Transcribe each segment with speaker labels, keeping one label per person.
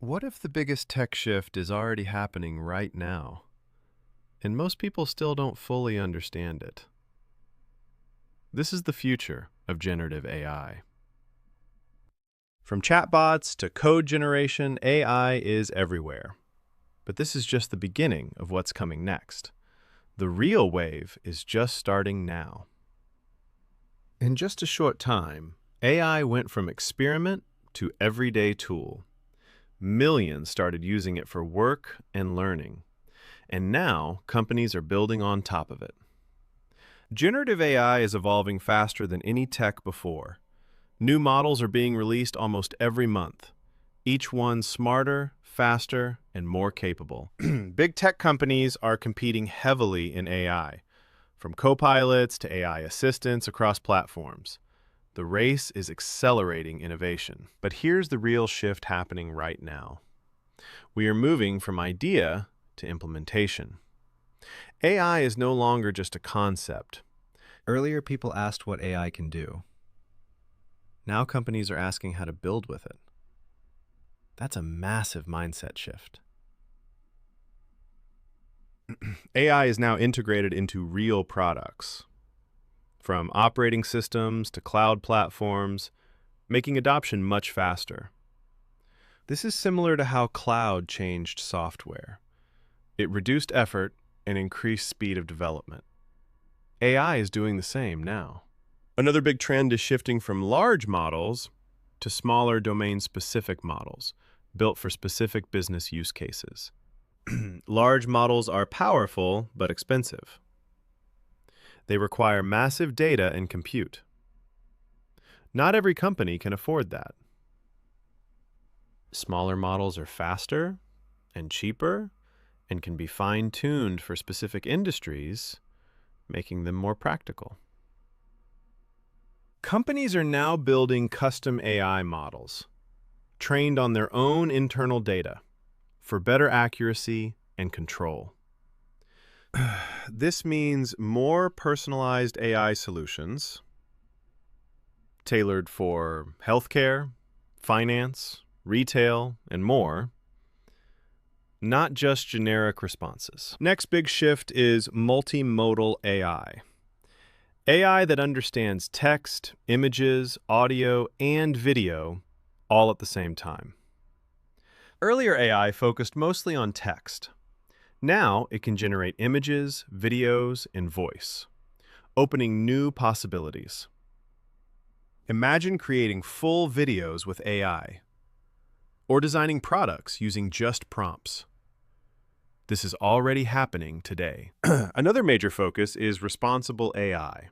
Speaker 1: What if the biggest tech shift is already happening right now, and most people still don't fully understand it? This is the future of generative AI. From chatbots to code generation, AI is everywhere. But this is just the beginning of what's coming next. The real wave is just starting now. In just a short time, AI went from experiment to everyday tool. Millions started using it for work and learning, and now companies are building on top of it. Generative AI is evolving faster than any tech before. New models are being released almost every month, each one smarter, faster, and more capable. Big tech companies are competing heavily in AI, from copilots to AI assistants across platforms. The race is accelerating innovation. But here's the real shift happening right now. We are moving from idea to implementation. AI is no longer just a concept. Earlier, people asked what AI can do. Now companies are asking how to build with it. That's a massive mindset shift. AI is now integrated into real products, from operating systems to cloud platforms, making adoption much faster. This is similar to how cloud changed software. It reduced effort and increased speed of development. AI is doing the same now. Another big trend is shifting from large models to smaller domain-specific models, built for specific business use cases. Large models are powerful but expensive. They require massive data and compute. Not every company can afford that. Smaller models are faster and cheaper and can be fine-tuned for specific industries, making them more practical. Companies are now building custom AI models, trained on their own internal data, for better accuracy and control. This means more personalized AI solutions, tailored for healthcare, finance, retail, and more, not just generic responses. Next big shift is multimodal AI. AI that understands text, images, audio, and video all at the same time. Earlier AI focused mostly on text. Now it can generate images, videos, and voice, opening new possibilities. Imagine creating full videos with AI, or designing products using just prompts. This is already happening today. Another major focus is responsible AI,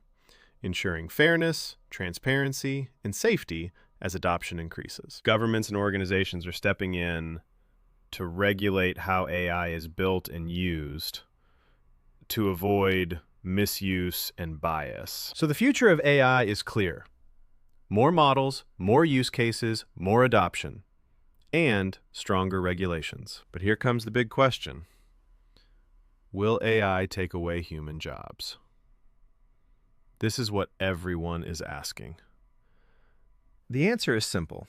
Speaker 1: ensuring fairness, transparency, and safety as adoption increases. Governments and organizations are stepping in to regulate how AI is built and used to avoid misuse and bias. So the future of AI is clear. More models, more use cases, more adoption, and stronger regulations. But here comes the big question. Will AI take away human jobs? This is what everyone is asking. The answer is simple.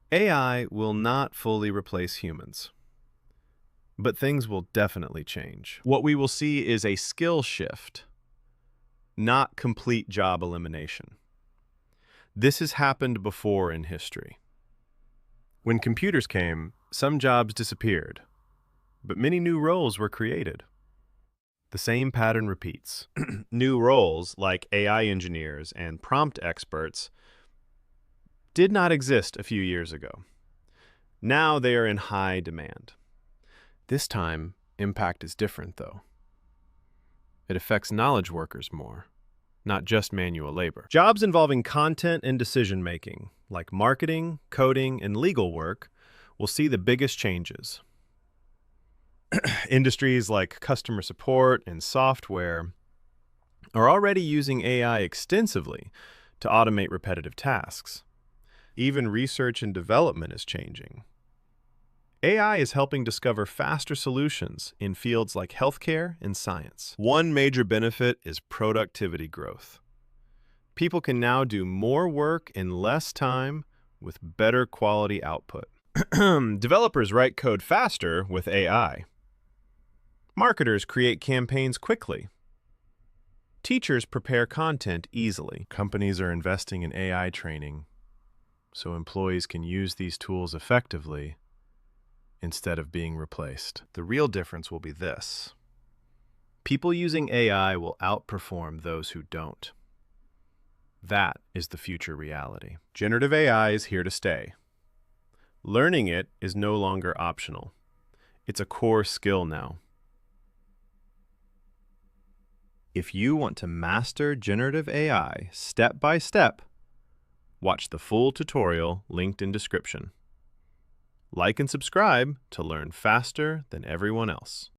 Speaker 1: AI will not fully replace humans, but things will definitely change. What we will see is a skill shift, not complete job elimination. This has happened before in history. When computers came, some jobs disappeared, but many new roles were created. The same pattern repeats. New roles, like AI engineers and prompt experts, did not exist a few years ago. Now they are in high demand. This time, impact is different, though. It affects knowledge workers more, not just manual labor. Jobs involving content and decision-making, like marketing, coding, and legal work, will see the biggest changes. Industries like customer support and software are already using AI extensively to automate repetitive tasks. Even research and development is changing. AI is helping discover faster solutions in fields like healthcare and science. One major benefit is productivity growth. People can now do more work in less time with better quality output. Developers write code faster with AI. Marketers create campaigns quickly. Teachers prepare content easily.
Speaker 2: Companies are investing in AI training so employees can use these tools effectively instead of being replaced. The real difference will be this. People using AI will outperform those who don't. That is the future reality.
Speaker 1: Generative AI is here to stay. Learning it is no longer optional. It's a core skill now. If you want to master generative AI step by step, watch the full tutorial linked in description. Like and subscribe to learn faster than everyone else.